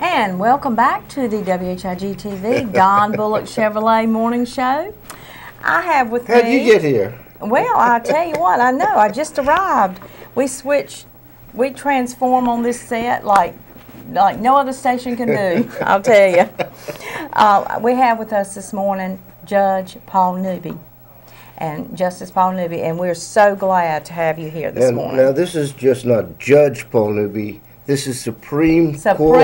And welcome back to the WHIG TV Don Bullock Chevrolet Morning Show. I have with me... How'd you get here? Well, I'll tell you what, I know. I just arrived. We transform on this set like no other station can do, I'll tell you. We have with us this morning Judge Paul Newby and Justice Paul Newby, and we're so glad to have you here this morning. Now, this is just not Judge Paul Newby. This is Supreme Court.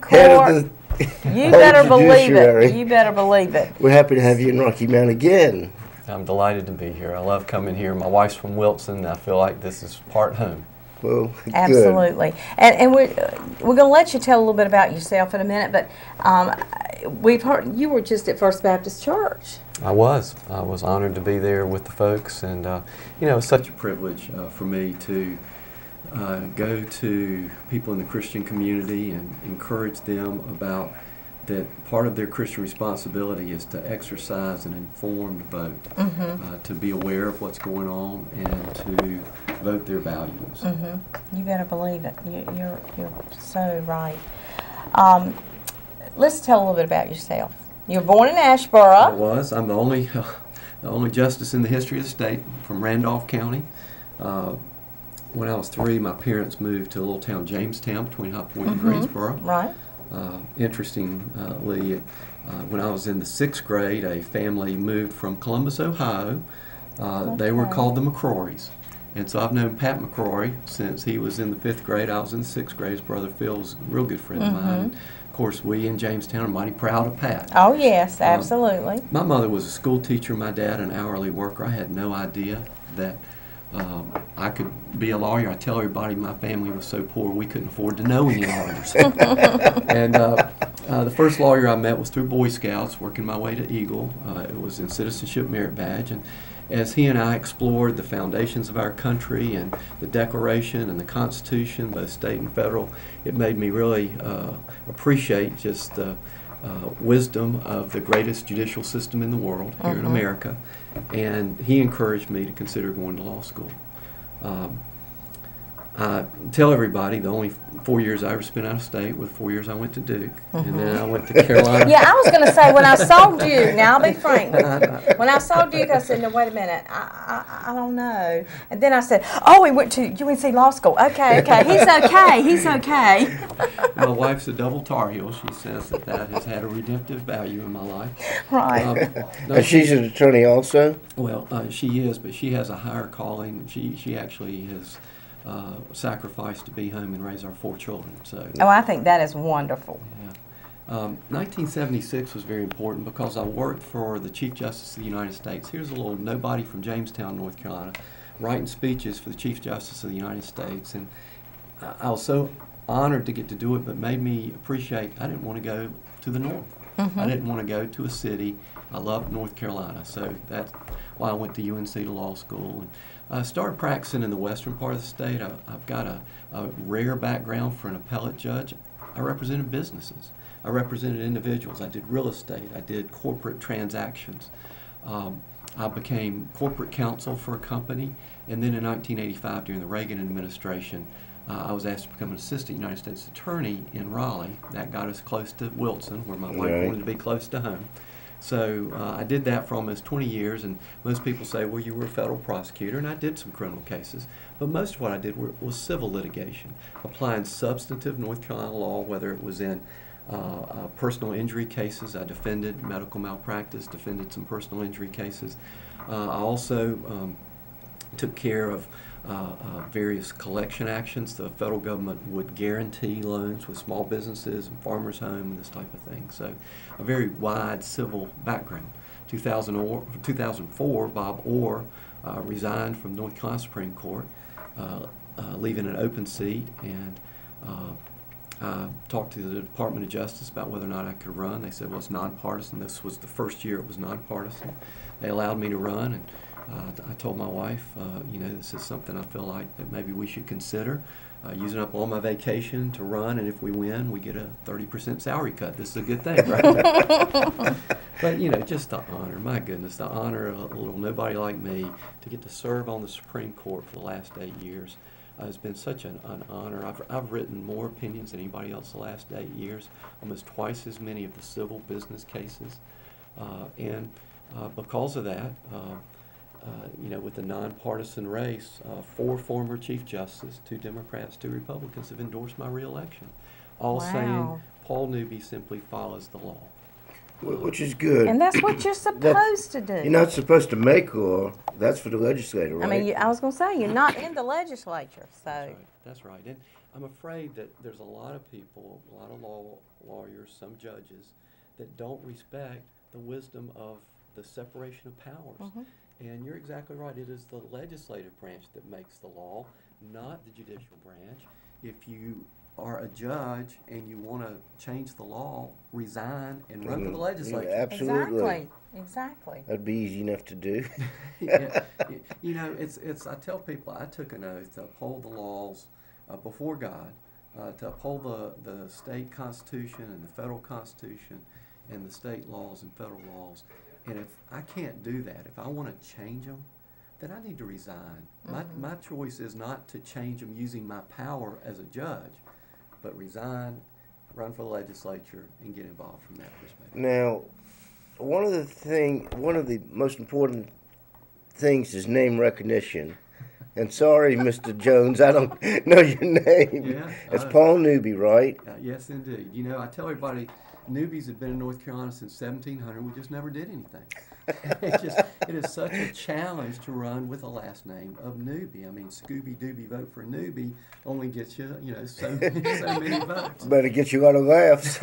Head of the You better believe Judiciary. it. You better believe it. We're happy to have you in Rocky Mount again. I'm delighted to be here. I love coming here. My wife's from Wilson, and I feel like this is part home. Well, absolutely. Good. And we're going to let you tell a little bit about yourself in a minute, but we've heard you were just at First Baptist Church. I was honored to be there with the folks, and you know, it's such a privilege for me to go to people in the Christian community and encourage them about that part of their Christian responsibility is to exercise an informed vote, to be aware of what's going on and to vote their values. You better believe it. You're so right. Let's tell a little bit about yourself. You were born in Asheboro. I was. I'm the only justice in the history of the state from Randolph County. When I was 3, my parents moved to a little town, Jamestown, between High Point and Greensboro. Right. Interestingly, when I was in the 6th grade, a family moved from Columbus, Ohio. They were called the McCrories. And so I've known Pat McCrory since he was in the 5th grade. I was in the 6th grade. His brother Phil's a real good friend of mine. Of course, we in Jamestown are mighty proud of Pat. Oh, yes, absolutely. My mother was a school teacher, my dad an hourly worker. I had no idea that I could be a lawyer. I tell everybody my family was so poor we couldn't afford to know any lawyers. And the first lawyer I met was through Boy Scouts, working my way to Eagle. It was in Citizenship Merit Badge. And as he and I explored the foundations of our country and the Declaration and the Constitution, both state and federal, it made me really appreciate just the wisdom of the greatest judicial system in the world here in America. And he encouraged me to consider going to law school. I tell everybody the only 4 years I ever spent out of state were 4 years I went to Duke, and then I went to Carolina. Yeah, I was going to say, when I saw Duke, now I'll be frank with you. When I saw Duke, I said, no, wait a minute, I don't know. And then I said, oh, he went to UNC Law School. Okay, he's okay. My wife's a double Tar Heel. She says that has had a redemptive value in my life. Right. And she's an attorney also? Well, she is, but she has a higher calling. She actually has sacrificed to be home and raise our 4 children. So. Oh, I think that is wonderful. Yeah. 1976 was very important because I worked for the Chief Justice of the United States. Here's a little nobody from Jamestown, North Carolina, writing speeches for the Chief Justice of the United States. And I was so honored to get to do it, but made me appreciate I didn't want to go to the north. I didn't want to go to a city. I loved North Carolina, so that's why I went to UNC to law school. And I started practicing in the western part of the state. I've got a rare background for an appellate judge. I represented businesses. I represented individuals. I did real estate. I did corporate transactions. I became corporate counsel for a company, and then in 1985, during the Reagan administration, I was asked to become an assistant United States attorney in Raleigh. That got us close to Wilson, where my wife wanted to be close to home. So I did that for almost 20 years, and most people say, well, you were a federal prosecutor, and I did some criminal cases. But most of what I did was civil litigation, applying substantive North Carolina law, whether it was in personal injury cases. I defended medical malpractice, defended some personal injury cases. I also took care of various collection actions. The federal government would guarantee loans with small businesses and farmers' home and this type of thing. So a very wide civil background. 2004, Bob Orr resigned from North Carolina Supreme Court, leaving an open seat, and I talked to the Department of Justice about whether or not I could run. They said, well, it's nonpartisan. This was the first year it was nonpartisan. They allowed me to run, and I told my wife, you know, this is something I feel like that maybe we should consider, using up all my vacation to run, and if we win, we get a 30% salary cut. This is a good thing, right? But, you know, just the honor, my goodness, the honor of a little nobody like me to get to serve on the Supreme Court for the last 8 years. It's been such an honor. I've written more opinions than anybody else the last 8 years, almost twice as many of the civil business cases. And because of that, with the nonpartisan race, 4 former Chief Justices, 2 Democrats, 2 Republicans have endorsed my reelection, all saying Paul Newby simply follows the law. Which is good. And that's what you're supposed to do. You're not supposed to make law. That's for the legislator, right? I mean, I was going to say, you're not in the legislature, so. That's right. And I'm afraid that there's a lot of people, a lot of lawyers, some judges, that don't respect the wisdom of the separation of powers. And you're exactly right. It is the legislative branch that makes the law, not the judicial branch. If you are a judge and you want to change the law, resign and run for the legislature. Yeah, absolutely. Exactly. That'd be easy enough to do. Yeah. I tell people I took an oath to uphold the laws before God, to uphold the state constitution and the federal constitution and the state laws and federal laws. And if I can't do that, if I want to change them, then I need to resign. My choice is not to change them using my power as a judge, but resign, run for the legislature, and get involved from that perspective. Now, one of the most important things is name recognition. And sorry, Mr. Jones, I don't know your name. Yeah, it's Paul Newby, right? Yes, indeed. I tell everybody, Newbys have been in North Carolina since 1700. We just never did anything. It is such a challenge to run with a last name of Newby. I mean, Scooby-Dooby vote for Newby only gets you, so many votes. But it gets you a lot of laughs.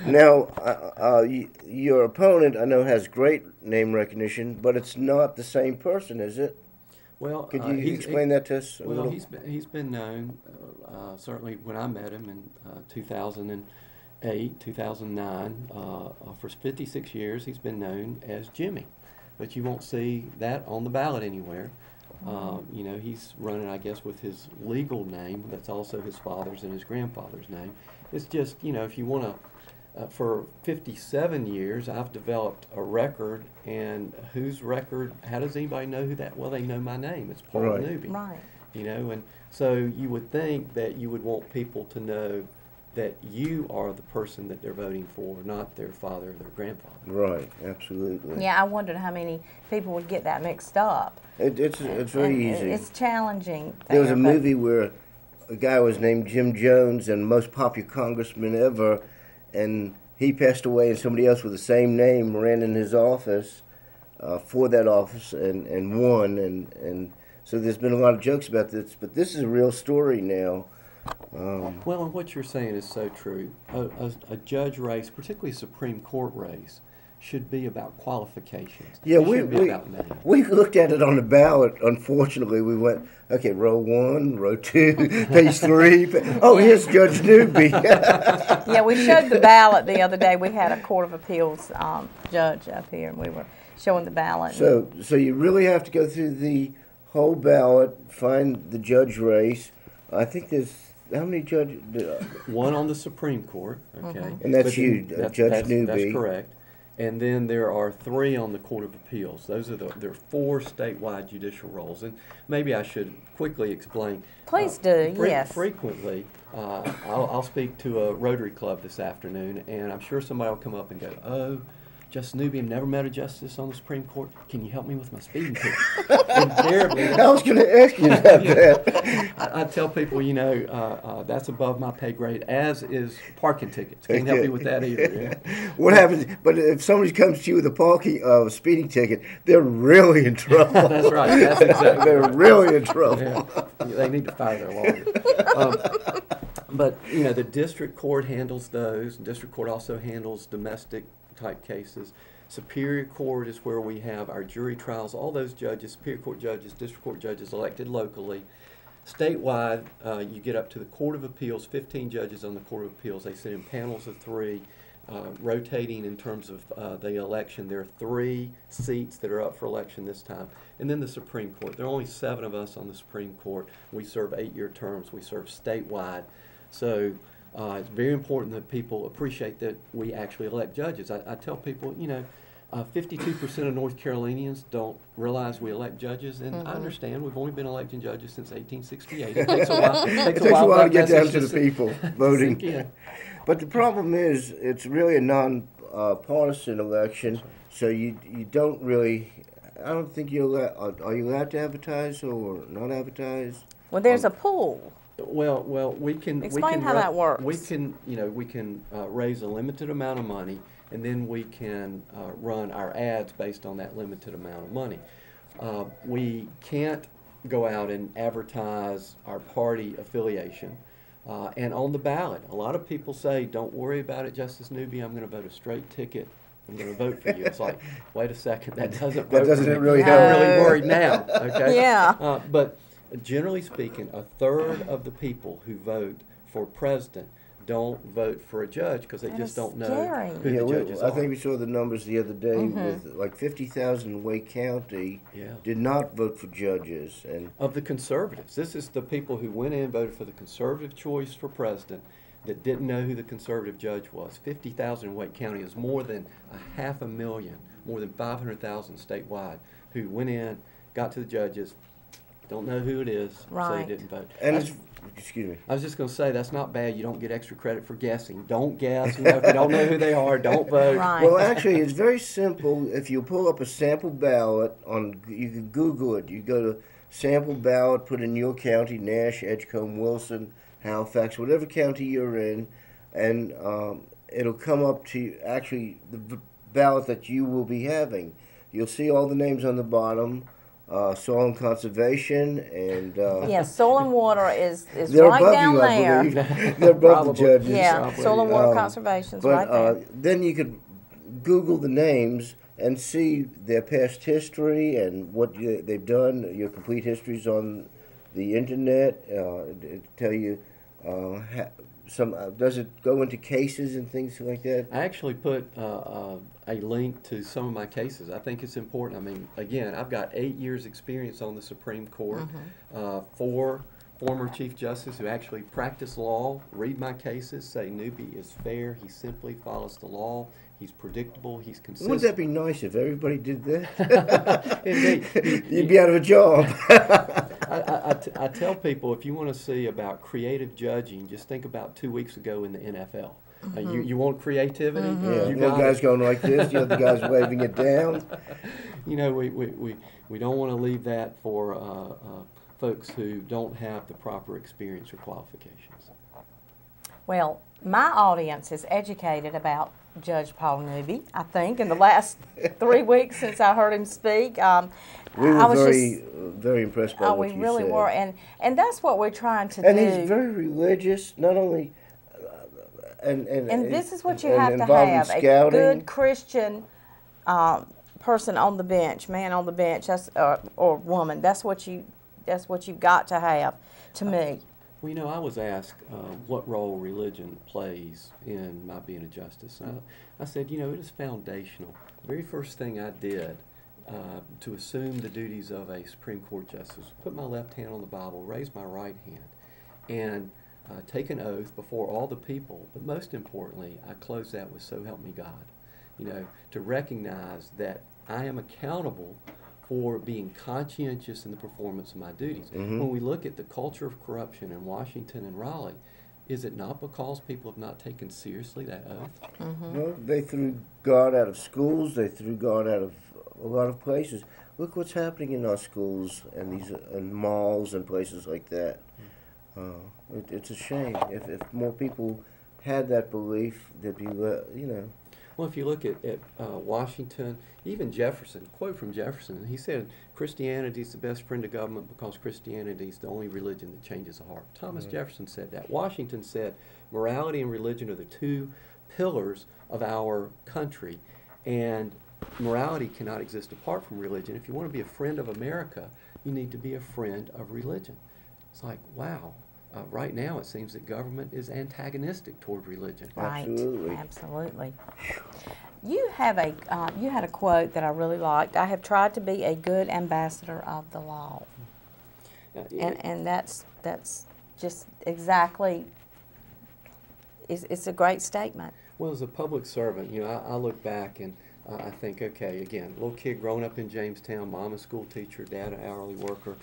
Now, your opponent, I know, has great name recognition, but it's not the same person, is it? Well, could you explain that to us a little? He's been known, certainly when I met him in 2008, 2009, for 56 years he's been known as Jimmy. But you won't see that on the ballot anywhere. He's running, I guess, with his legal name. That's also his father's and his grandfather's name. It's just, if you want to, for 57 years, I've developed a record, and whose record, how does anybody know who that? Well, they know my name. It's Paul Newby. Right. And so you would think that you would want people to know that you are the person that they're voting for, not their father or their grandfather. Right, absolutely. Yeah, I wondered how many people would get that mixed up. It's very easy. It's challenging. There was a movie where a guy was named Jim Jones, and most popular congressman ever, and he passed away, and somebody else with the same name ran in his office for that office and won, and so there's been a lot of jokes about this, but this is a real story now. Well, and what you're saying is so true. A judge race, particularly a Supreme Court race, should be about qualifications. Yeah, we looked at it on the ballot. Unfortunately, we went, okay, row 1, row 2, page 3. Here's Judge Newby. Yeah, we showed the ballot the other day. We had a Court of Appeals judge up here, and we were showing the ballot. So you really have to go through the whole ballot, find the judge race. I think there's, how many judges? One on the Supreme Court, okay. And that's you, Judge Newby. That's correct. And then there are 3 on the Court of Appeals. There are 4 statewide judicial roles. And maybe I should quickly explain. Please do, yes. Frequently, I'll speak to a Rotary Club this afternoon, and I'm sure somebody will come up and go, "Oh, Justice Newby, I've never met a justice on the Supreme Court. Can you help me with my speeding ticket?" Invariably, I was going to ask you about that. I tell people, that's above my pay grade, as is parking tickets. Can't help you with that either. Yeah. What happens? But if somebody comes to you with a speeding ticket, they're really in trouble. That's right. That's exactly. They're really in trouble. Yeah. They need to fire their lawyer. But the district court handles those. District court also handles domestic type cases. Superior Court is where we have our jury trials. All those judges, Superior Court judges, District Court judges elected locally. Statewide, you get up to the Court of Appeals, 15 judges on the Court of Appeals. They sit in panels of 3, rotating in terms of the election. There are 3 seats that are up for election this time. And then the Supreme Court. There are only 7 of us on the Supreme Court. We serve 8-year terms. We serve statewide. So it's very important that people appreciate that we actually elect judges. I tell people, 52% of North Carolinians don't realize we elect judges, and I understand we've only been electing judges since 1868. It takes a while. It takes a while to get down to the sink- people voting. sink in. But the problem is, it's really a non-partisan election, so you don't really. I don't think you're allowed. Are you allowed to advertise or not advertise? Well, there's a pool. Well, we can. Explain how that works. We can, raise a limited amount of money, and then we can run our ads based on that limited amount of money. We can't go out and advertise our party affiliation. And on the ballot, a lot of people say, "Don't worry about it, Justice Newby. I'm going to vote a straight ticket. I'm going to vote for you." It's like, wait a second, that doesn't. That doesn't really help. help. I'm really worried now. Okay. Yeah. But generally speaking, a third of the people who vote for president don't vote for a judge because they That just is don't know scary. who Yeah, the judges I are. think we saw the numbers the other day with like 50,000 in Wake County Yeah. did not vote for judges, and Of the conservatives. This is the people who went in and voted for the conservative choice for president that didn't know who the conservative judge was. 50,000 in Wake County is more than 500,000, more than 500,000 statewide, who went in, got to the judges, don't know who it is, so Right. they didn't vote. and That's- excuse me. I was just going to say, that's not bad. You don't get extra credit for guessing. Don't guess. If you don't know who they are, don't vote. Right. Well, actually, it's very simple. If you pull up a sample ballot you can Google it. You go to sample ballot, put in your county, Nash, Edgecombe, Wilson, Halifax, whatever county you're in, and it'll come up to actually the ballot that you will be having. You'll see all the names on the bottom. Soil and conservation, and Yeah, soil and water is they're right above down you, I there. believe. They're above the Probably. judges. Yeah, Probably. soil and water Um, conservation's But right there. then you could Google the names and see their past history and what they've done. Your complete history's on the internet. It tell you does it go into cases and things like that? I actually put a link to some of my cases. I think it's important. I mean, again, I've got 8 years experience on the Supreme Court, 4 former Chief Justices who actually practice law, read my cases, say Newby is fair, he simply follows the law, he's predictable, he's consistent. Wouldn't that be nice if everybody did that? Indeed. You'd be out of a job. I tell people, if you want to see about creative judging, just think about 2 weeks ago in the NFL. You want creativity? Yeah, You one got guy's it. going like this, the other guy's waving it down. You know, we don't want to leave that for folks who don't have the proper experience or qualifications. Well, my audience is educated about Judge Paul Newby, I think, in the last 3 weeks since I heard him speak. We I were was very impressed by oh, what we you really said. were, and that's what we're trying to And do. he's very religious, not only. And this is what you and have to involved in have, a scouting. good Christian person on the bench, man on the bench, or woman. That's what you've got to have, to me. Well, you know, I was asked what role religion plays in my being a justice. And I said, you know, it is foundational. The very first thing I did to assume the duties of a Supreme Court justice, put my left hand on the Bible, raise my right hand, and take an oath before all the people. But most importantly, I close that with "So help me God." You know, to recognize that I am accountable for being conscientious in the performance of my duties. When we look at the culture of corruption in Washington and Raleigh, is it not because people have not taken seriously that oath? Well, they threw God out of schools. They threw God out of a lot of places. Look what's happening in our schools and these and malls and places like that. It's a shame. If more people had that belief, there'd be, you know. Well, if you look at Washington, even Jefferson, quote from Jefferson, he said, "Christianity is the best friend of government because Christianity is the only religion that changes the heart." Thomas Jefferson said that. Washington said, "Morality and religion are the two pillars of our country, and morality cannot exist apart from religion. If you want to be a friend of America, you need to be a friend of religion." It's like, wow. Right now, it seems that government is antagonistic toward religion. Right. Absolutely. Absolutely. You had a quote that I really liked. "I have tried to be a good ambassador of the law," and that's just exactly. It's a great statement. Well, as a public servant, you know, I look back and I think, okay, again, little kid growing up in Jamestown, mom a school teacher, dad an hourly worker.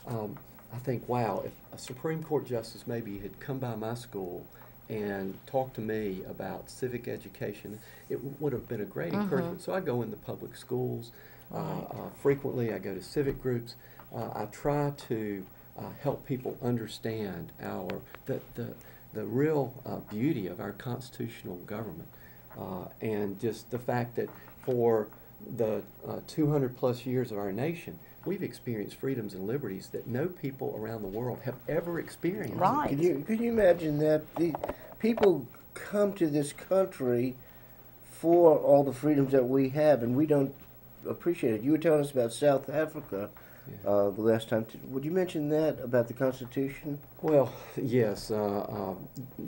I think, wow, if a Supreme Court justice maybe had come by my school and talked to me about civic education, it would have been a great encouragement. So I go in the public schools. Frequently I go to civic groups. I try to help people understand the real beauty of our constitutional government, and just the fact that for the 200 plus years of our nation, we've experienced freedoms and liberties that no people around the world have ever experienced. Right. Could you imagine that? The people come to this country for all the freedoms that we have, and we don't appreciate it. You were telling us about South Africa the last time. Would you mention that about the Constitution? Well, yes.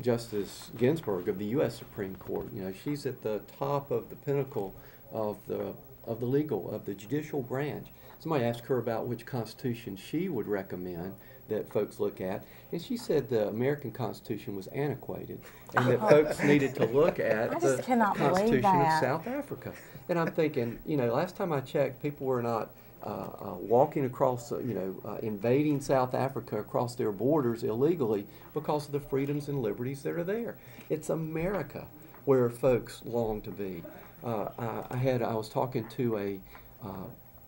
Justice Ginsburg of the U.S. Supreme Court, she's at the top of the pinnacle of the judicial branch. Somebody asked her about which Constitution she would recommend that folks look at, and she said the American Constitution was antiquated, and that folks needed to look at the Constitution of South Africa. And I'm thinking, last time I checked, people were not walking across, invading South Africa across their borders illegally because of the freedoms and liberties that are there. It's America where folks long to be. I was talking to a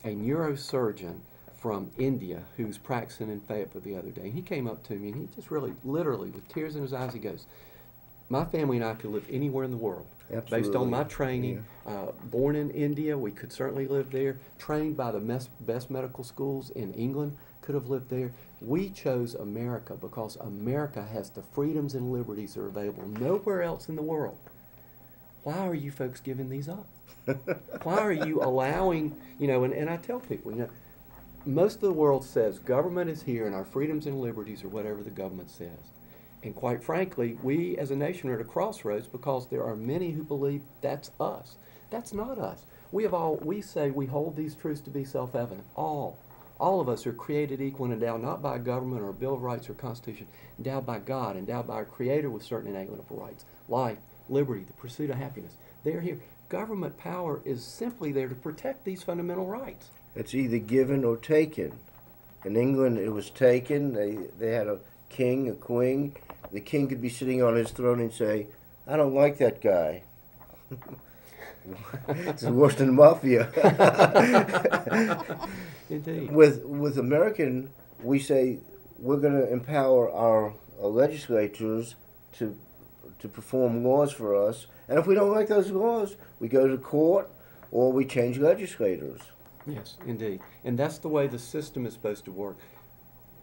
neurosurgeon from India who's practicing in Fayetteville the other day. And he came up to me and he just really, literally, with tears in his eyes, he goes, "My family and I could live anywhere in the world." Absolutely. Based on my training. Born in India, we could certainly live there. Trained by the best medical schools in England, could have lived there. We chose America because America has the freedoms and liberties that are available nowhere else in the world. Why are you folks giving these up? Why are you allowing, and I tell people, most of the world says government is here and our freedoms and liberties are whatever the government says. And quite frankly, we as a nation are at a crossroads because there are many who believe that's us. That's not us. We say we hold these truths to be self-evident. All of us are created equal and endowed not by government or a Bill of Rights or Constitution, endowed by God, endowed by our Creator with certain inalienable rights. Life, liberty, the pursuit of happiness. They're here. Government power is simply there to protect these fundamental rights. It's either given or taken. In England, it was taken. They had a king, a queen. The king could be sitting on his throne and say, "I don't like that guy." It's worse than mafia. Indeed. With American, we say we're going to empower our legislators to perform laws for us, and if we don't like those laws, we go to court or we change legislators. Yes, indeed. And that's the way the system is supposed to work.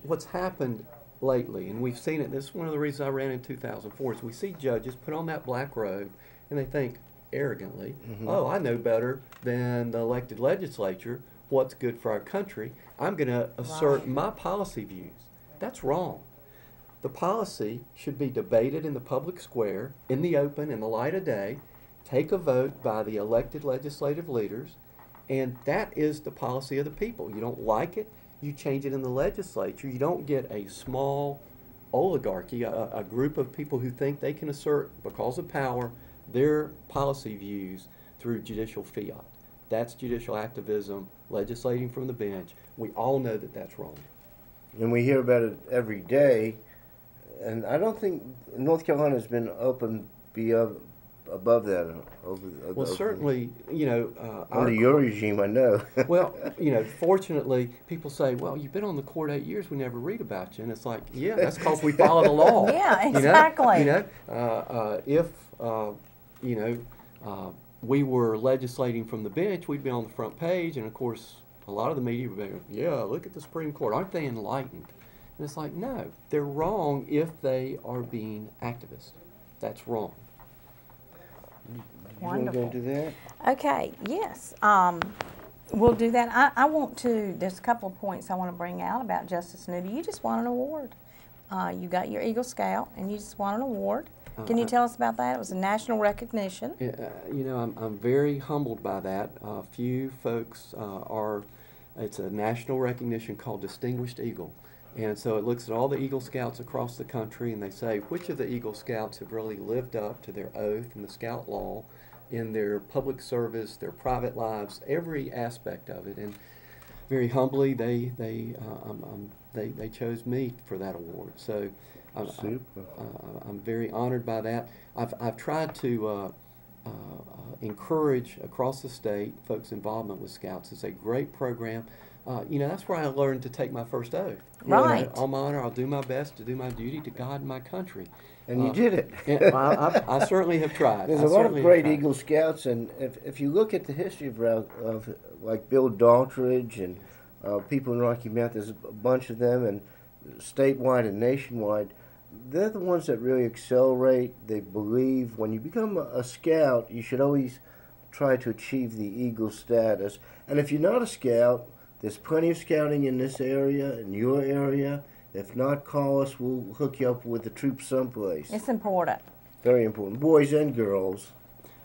What's happened lately, and we've seen it, this is one of the reasons I ran in 2004, is we see judges put on that black robe and they think arrogantly, "Oh, I know better than the elected legislature what's good for our country. I'm going to assert my policy views." That's wrong. The policy should be debated in the public square, in the open, in the light of day, take a vote by the elected legislative leaders, and that is the policy of the people. You don't like it, you change it in the legislature. You don't get a small oligarchy, a group of people who think they can assert, because of power, their policy views through judicial fiat. That's judicial activism, legislating from the bench. We all know that that's wrong. And we hear about it every day. And I don't think North Carolina has been open above that. Well, certainly, under your regime, I know. Well, fortunately, people say, "Well, you've been on the court 8 years. We never read about you." And it's like, yeah, that's because we follow the law. Yeah, exactly. If we were legislating from the bench, we'd be on the front page, and of course, a lot of the media would be, "Yeah, look at the Supreme Court. Aren't they enlightened?" And it's like, no, they're wrong if they are being activists. That's wrong. You want to go into that? Okay, yes. We'll do that. I want to, there's a couple of points I want to bring out about Justice Newby. You just won an award. You got your Eagle Scout, and you just won an award. Can you tell us about that? It was a national recognition. I'm very humbled by that. Few folks it's a national recognition called Distinguished Eagle. And so it looks at all the Eagle Scouts across the country, and they say which of the Eagle Scouts have really lived up to their oath and the Scout law in their public service, their private lives, every aspect of it. And very humbly, they chose me for that award. So I'm very honored by that. I've tried to encourage across the state folks' involvement with Scouts. It's a great program. That's where I learned to take my first oath. Right. On my honor, I'll do my best to do my duty to God and my country. And you did it. And I certainly have tried. There's a lot of great Eagle Scouts, and if you look at the history of like Bill Daltridge and people in Rocky Mount, there's a bunch of them, and statewide and nationwide, they're the ones that really accelerate. They believe when you become a Scout, you should always try to achieve the Eagle status. And if you're not a Scout, there's plenty of scouting in this area, in your area. If not, call us. We'll hook you up with the troops someplace. It's important. Very important. Boys and girls.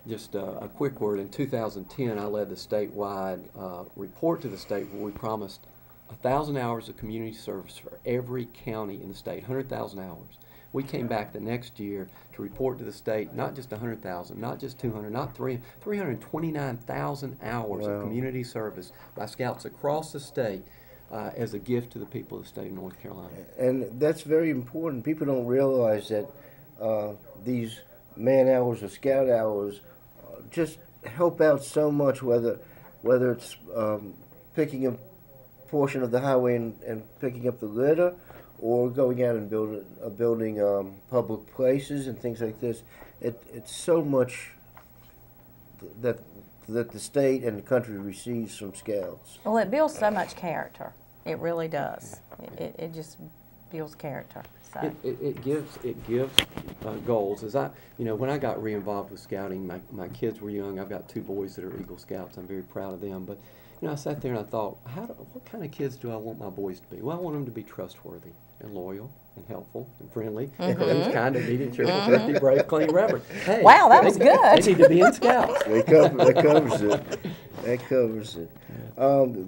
Just a quick word. In 2010, I led the statewide report to the state where we promised 1,000 hours of community service for every county in the state, 100,000 hours. We came back the next year to report to the state not just 100,000, not just 200, not 329,000 hours of community service by Scouts across the state as a gift to the people of the state of North Carolina. And that's very important. People don't realize that these man hours or Scout hours just help out so much, whether it's picking a portion of the highway and picking up the litter, or going out and building public places and things like this. It's so much that the state and the country receives from Scouts. Well, it builds so much character. It really does. It just builds character. So. It gives goals. When I got re-involved with Scouting, my kids were young. I've got 2 boys that are Eagle Scouts. I'm very proud of them. But I sat there and I thought, what kind of kids do I want my boys to be? Well, I want them to be trustworthy and loyal and helpful and friendly, courageous, kind, obedient, cheerful, thrifty, brave, clean, reverent. Hey, wow, that was good. They need to be in Scouts. That covers it. That covers it.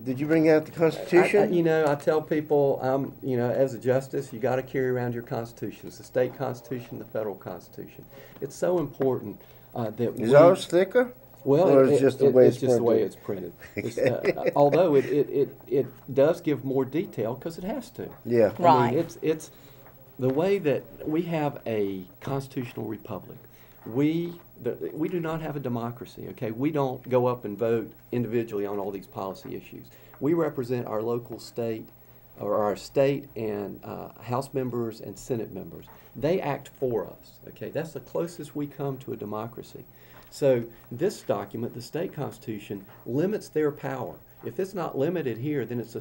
Did you bring out the Constitution? I tell people, as a justice, you got to carry around your Constitution. It's the state Constitution, the federal Constitution. It's so important that Is ours thicker? Well, or it's just the way it's printed. Although it does give more detail because it has to. Yeah. Right. I mean, it's the way that we have a constitutional republic. We do not have a democracy. Okay, we don't go up and vote individually on all these policy issues. We represent our local state, or our state and House members and Senate members. They act for us. Okay, that's the closest we come to a democracy. So this document, the state constitution, limits their power. If it's not limited here, then it's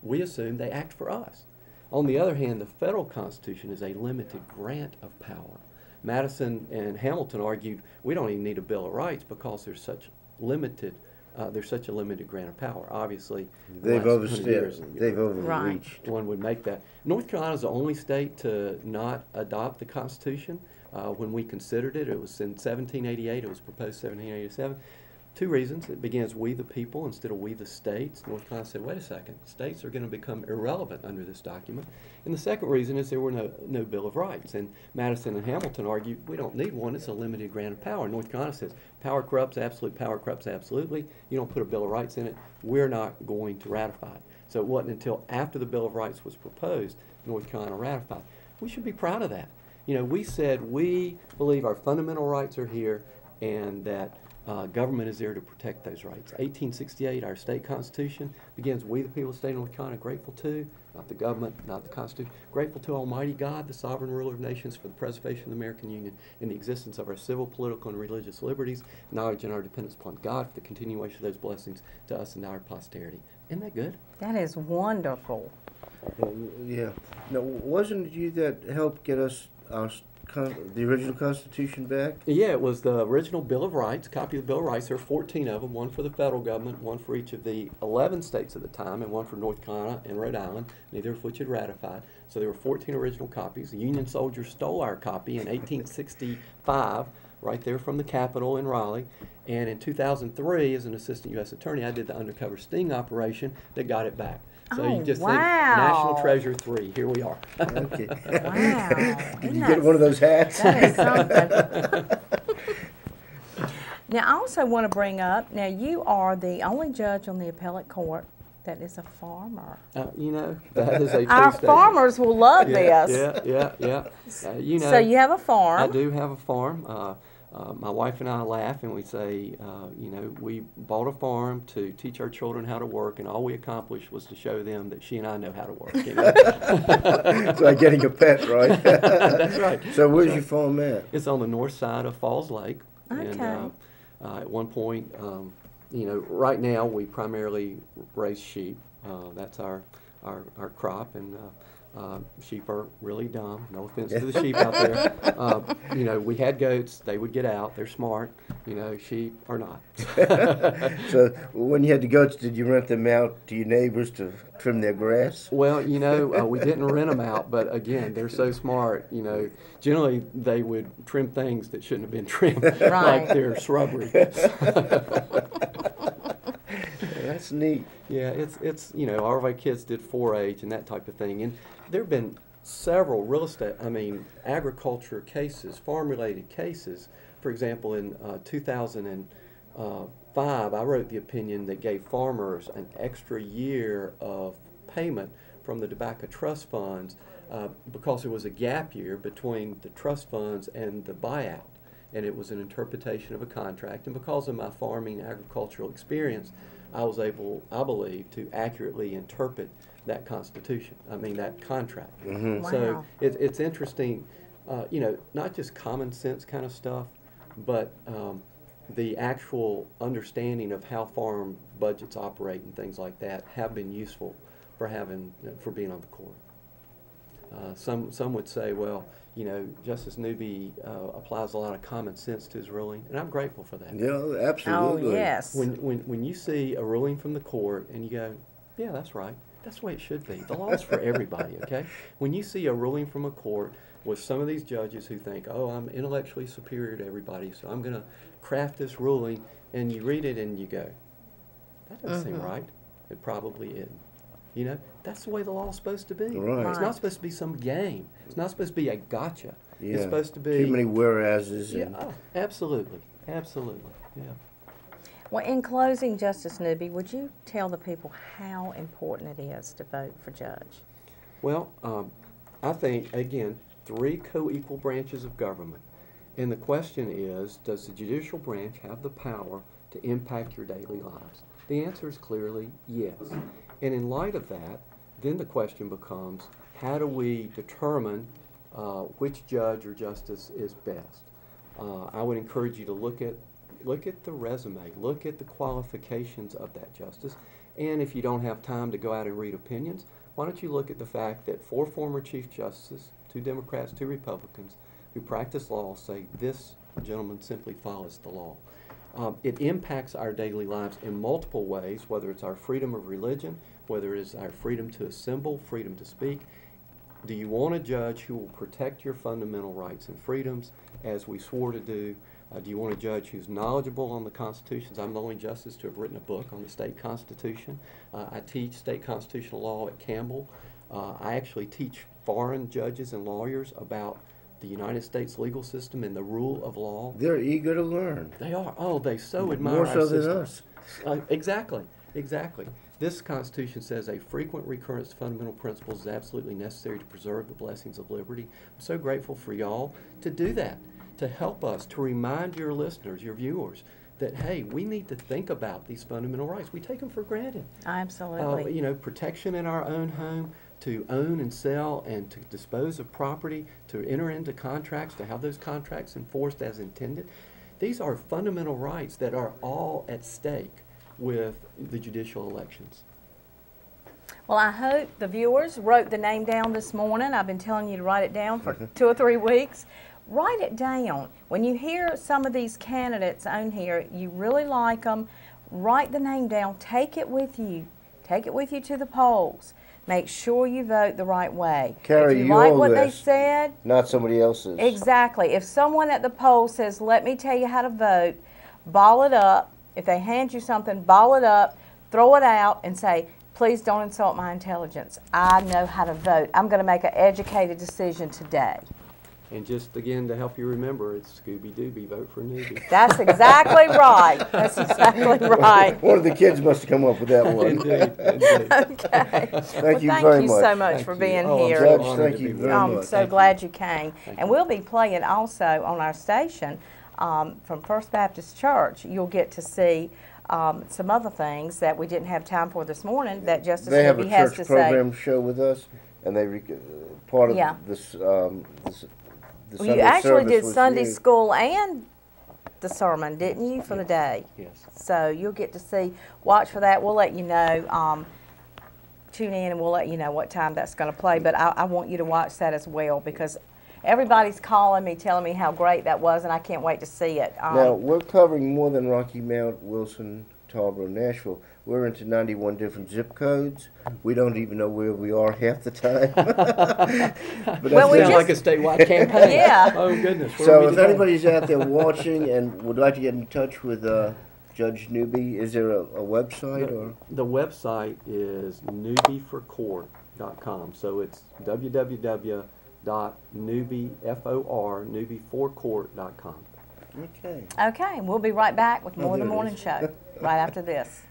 we assume they act for us. On the other hand, the federal constitution is a limited grant of power. Madison and Hamilton argued we don't even need a Bill of Rights because there's such a limited grant of power. Obviously, they've overstepped. They've overreached. Right. One would make that. North Carolina is the only state to not adopt the Constitution. When we considered it, it was in 1788. It was proposed 1787. 2 reasons. It begins "we the people" instead of "we the states." North Carolina said, wait a second, states are going to become irrelevant under this document. And the second reason is there were no Bill of Rights. And Madison and Hamilton argued, we don't need one. It's a limited grant of power. North Carolina says, power corrupts, absolute power corrupts absolutely. You don't put a Bill of Rights in it, we're not going to ratify it. So it wasn't until after the Bill of Rights was proposed, North Carolina ratified. We should be proud of that. We said we believe our fundamental rights are here and that government is there to protect those rights. 1868, our state constitution begins, we the people of the state of North Carolina, grateful to, not the government, not the Constitution, grateful to Almighty God, the sovereign ruler of nations, for the preservation of the American Union and the existence of our civil, political, and religious liberties, knowledge and our dependence upon God for the continuation of those blessings to us and our posterity. Isn't that good? That is wonderful. Yeah. Now, wasn't it you that helped get us the original Constitution back? Yeah, it was the original Bill of Rights, copy of the Bill of Rights. There were 14 of them, one for the federal government, one for each of the 11 states at the time, and one for North Carolina and Rhode Island, neither of which had ratified. So there were 14 original copies. The Union soldiers stole our copy in 1865, right there from the Capitol in Raleigh. And in 2003, as an assistant U.S. attorney, I did the undercover sting operation that got it back. So you just think National Treasure 3. Here we are. Okay. Wow. Did you get one of those hats? That is something. Now, I also want to bring up, now you are the only judge on the appellate court that is a farmer. You know, that is a true Our statement. farmers will love this. Yeah. You know, So you have a farm. I do have a farm. My wife and I laugh and we say, you know, we bought a farm to teach our children how to work, and all we accomplished was to show them that she and I know how to work. You know? It's like getting a pet, right? That's right. So where's your farm at? It's on the north side of Falls Lake. Okay. And at one point, you know, right now we primarily raise sheep. That's our crop, and sheep are really dumb. No offense to the sheep out there. You know, we had goats. They would get out. They're smart. You know, sheep are not. So when you had the goats, did you rent them out to your neighbors to trim their grass? Well, you know, we didn't rent them out, but again, they're so smart. You know, generally they would trim things that shouldn't have been trimmed, like their shrubbery. That's neat. Yeah, it's you know, all of our kids did 4-H and that type of thing, and there have been several agriculture cases, farm-related cases. For example, in 2005, I wrote the opinion that gave farmers an extra year of payment from the tobacco trust funds because there was a gap year between the trust funds and the buyout, and it was an interpretation of a contract. And because of my farming agricultural experience, I was able, I believe, to accurately interpret that that contract. Mm-hmm. Wow. So it's interesting, you know, not just common sense kind of stuff, but the actual understanding of how farm budgets operate and things like that have been useful for being on the court. Some would say, well, you know, Justice Newby applies a lot of common sense to his ruling, and I'm grateful for that. Yeah, absolutely. Oh, yes. When you see a ruling from the court and you go, yeah, that's right, that's the way it should be. The law's for everybody, okay? When you see a ruling from a court with some of these judges who think, oh, I'm intellectually superior to everybody, so I'm going to craft this ruling, and you read it and you go, that doesn't seem right. It probably isn't. You know, that's the way the law's supposed to be. Right. It's not supposed to be some game. It's not supposed to be a gotcha. Yeah. It's supposed to be... Too many whereases. Yeah, absolutely. Absolutely, yeah. Well, in closing, Justice Newby, would you tell the people how important it is to vote for judge? Well, I think, again, 3 co-equal branches of government. And the question is, does the judicial branch have the power to impact your daily lives? The answer is clearly yes. And in light of that, then the question becomes, how do we determine which judge or justice is best? I would encourage you to look at the resume, look at the qualifications of that justice, and if you don't have time to go out and read opinions, why don't you look at the fact that 4 former Chief Justices, 2 Democrats, 2 Republicans, who practice law say this gentleman simply follows the law. It impacts our daily lives in multiple ways, whether it's our freedom of religion, whether it is our freedom to assemble, freedom to speak. Do you want a judge who will protect your fundamental rights and freedoms as we swore to do? Do you want a judge who's knowledgeable on the constitutions? I'm the only justice to have written a book on the state constitution. I teach state constitutional law at Campbell. I actually teach foreign judges and lawyers about the United States legal system and the rule of law. They're eager to learn. They are. Oh, they so admire More our so system. than us. Exactly. This Constitution says a frequent recurrence to fundamental principles is absolutely necessary to preserve the blessings of liberty. I'm so grateful for y'all to do that, to help us, to remind your listeners, your viewers, that, hey, we need to think about these fundamental rights. We take them for granted. Absolutely. You know, protection in our own home, to own and sell and to dispose of property, to enter into contracts, to have those contracts enforced as intended. These are fundamental rights that are all at stake with the judicial elections. Well, I hope the viewers wrote the name down this morning. I've been telling you to write it down for 2 or 3 weeks. Write it down. When you hear some of these candidates on here, you really like them, write the name down. Take it with you. Take it with you to the polls. Make sure you vote the right way. Carrie, if you like your what they list, said, not somebody else's. exactly. If someone at the poll says, let me tell you how to vote, ball it up. If they hand you something, ball it up, throw it out, and say, please don't insult my intelligence. I know how to vote. I'm going to make an educated decision today. And just again to help you remember, it's Scooby Dooby, vote for Newby. That's exactly right. That's exactly right. One of the kids must have come up with that one. Indeed, indeed. Okay. Thank you Thank very you much. so much Thank for you. being Oh, I'm here. so Judge, honored thank to you be with very I'm much. so Thank glad you. you came. Thank And you. we'll be playing also on our station from First Baptist Church. You'll get to see some other things that we didn't have time for this morning that Justice They have a Newby has church to program say. show with us, and they part of Yeah. this. The Well, Sunday you actually service did was Sunday you. school and the sermon, didn't you, for the day? Yes. So you'll get to see, watch for that. We'll let you know. Tune in and we'll let you know what time that's going to play. But I want you to watch that as well because everybody's calling me, telling me how great that was, and I can't wait to see it. Now, we're covering more than Rocky Mount, Wilson, Tarboro, Nashville. We're into 91 different zip codes. We don't even know where we are half the time. But Well, we Sound like a just- statewide campaign. Yeah. Oh, goodness. Where are so we if today? anybody's out there watching and would like to get in touch with Judge Newby, is there a website or? The website is newbyforcourt.com. So it's www.newbyforcourt.com. Okay. Okay, we'll be right back with more of the there it morning is. show right after this.